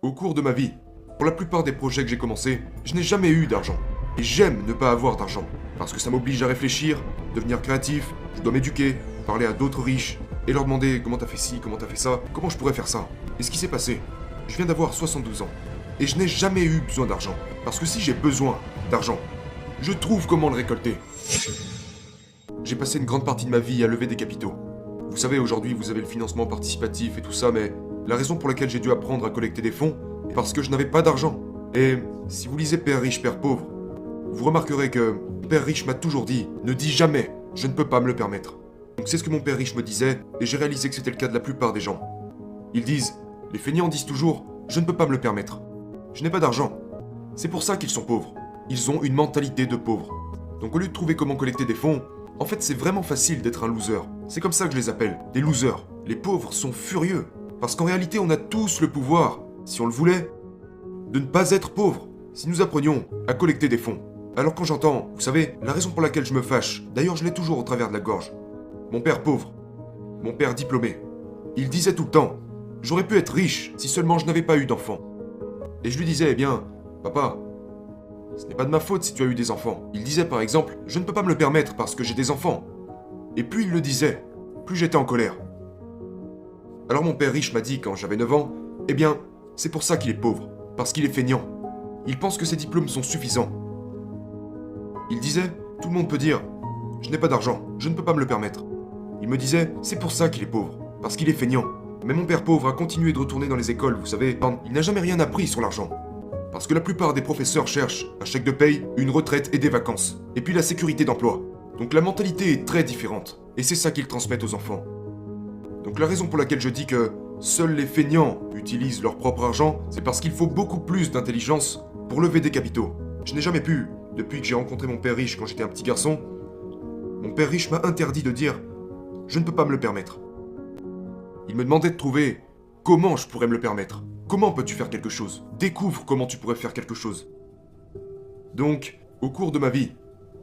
Au cours de ma vie, pour la plupart des projets que j'ai commencés, je n'ai jamais eu d'argent. Et j'aime ne pas avoir d'argent. Parce que ça m'oblige à réfléchir, devenir créatif, je dois m'éduquer, parler à d'autres riches, et leur demander comment t'as fait ci, comment t'as fait ça, comment je pourrais faire ça. Et ce qui s'est passé, je viens d'avoir 72 ans. Et je n'ai jamais eu besoin d'argent. Parce que si j'ai besoin d'argent, je trouve comment le récolter. J'ai passé une grande partie de ma vie à lever des capitaux. Vous savez, aujourd'hui, vous avez le financement participatif et tout ça, mais la raison pour laquelle j'ai dû apprendre à collecter des fonds est parce que je n'avais pas d'argent. Et si vous lisez Père riche, Père pauvre, vous remarquerez que Père riche m'a toujours dit « Ne dis jamais, je ne peux pas me le permettre ». Donc c'est ce que mon père riche me disait, et j'ai réalisé que c'était le cas de la plupart des gens. Ils disent « Les feignants disent toujours « Je ne peux pas me le permettre ». Je n'ai pas d'argent. C'est pour ça qu'ils sont pauvres. Ils ont une mentalité de pauvre. Donc au lieu de trouver comment collecter des fonds, en fait c'est vraiment facile d'être un loser. C'est comme ça que je les appelle, des losers. Les pauvres sont furieux. Parce qu'en réalité on a tous le pouvoir, si on le voulait, de ne pas être pauvre, si nous apprenions à collecter des fonds. Alors quand j'entends, vous savez, la raison pour laquelle je me fâche, d'ailleurs je l'ai toujours au travers de la gorge. Mon père pauvre, mon père diplômé, il disait tout le temps, j'aurais pu être riche si seulement je n'avais pas eu d'enfants. Et je lui disais, eh bien, papa, ce n'est pas de ma faute si tu as eu des enfants. Il disait par exemple, je ne peux pas me le permettre parce que j'ai des enfants. Et plus il le disait, plus j'étais en colère. Alors mon père riche m'a dit quand j'avais 9 ans, eh bien, c'est pour ça qu'il est pauvre, parce qu'il est feignant. Il pense que ses diplômes sont suffisants. Il disait, tout le monde peut dire, je n'ai pas d'argent, je ne peux pas me le permettre. Il me disait, c'est pour ça qu'il est pauvre, parce qu'il est feignant. Mais mon père pauvre a continué de retourner dans les écoles, vous savez, il n'a jamais rien appris sur l'argent. Parce que la plupart des professeurs cherchent un chèque de paye, une retraite et des vacances. Et puis la sécurité d'emploi. Donc la mentalité est très différente. Et c'est ça qu'ils transmettent aux enfants. Donc la raison pour laquelle je dis que seuls les feignants utilisent leur propre argent, c'est parce qu'il faut beaucoup plus d'intelligence pour lever des capitaux. Je n'ai jamais pu, depuis que j'ai rencontré mon père riche quand j'étais un petit garçon, mon père riche m'a interdit de dire « Je ne peux pas me le permettre ». Il me demandait de trouver comment je pourrais me le permettre. Comment peux-tu faire quelque chose? Découvre comment tu pourrais faire quelque chose. Donc, au cours de ma vie,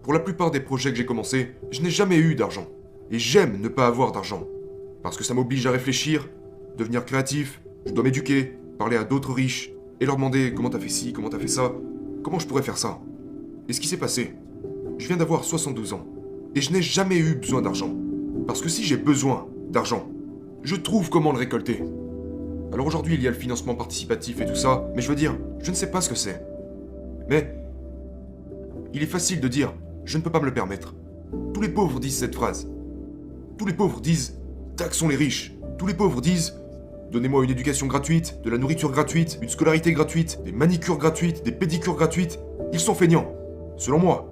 pour la plupart des projets que j'ai commencés, je n'ai jamais eu d'argent. Et j'aime ne pas avoir d'argent. Parce que ça m'oblige à réfléchir, devenir créatif, je dois m'éduquer, parler à d'autres riches, et leur demander comment t'as fait ci, comment t'as fait ça, comment je pourrais faire ça. Et ce qui s'est passé, je viens d'avoir 72 ans, et je n'ai jamais eu besoin d'argent. Parce que si j'ai besoin d'argent, je trouve comment le récolter. Alors aujourd'hui, il y a le financement participatif et tout ça, mais je veux dire, je ne sais pas ce que c'est. Mais il est facile de dire « je ne peux pas me le permettre ». Tous les pauvres disent cette phrase. Tous les pauvres disent « taxons les riches ». Tous les pauvres disent « donnez-moi une éducation gratuite, de la nourriture gratuite, une scolarité gratuite, des manicures gratuites, des pédicures gratuites ». Ils sont feignants, selon moi.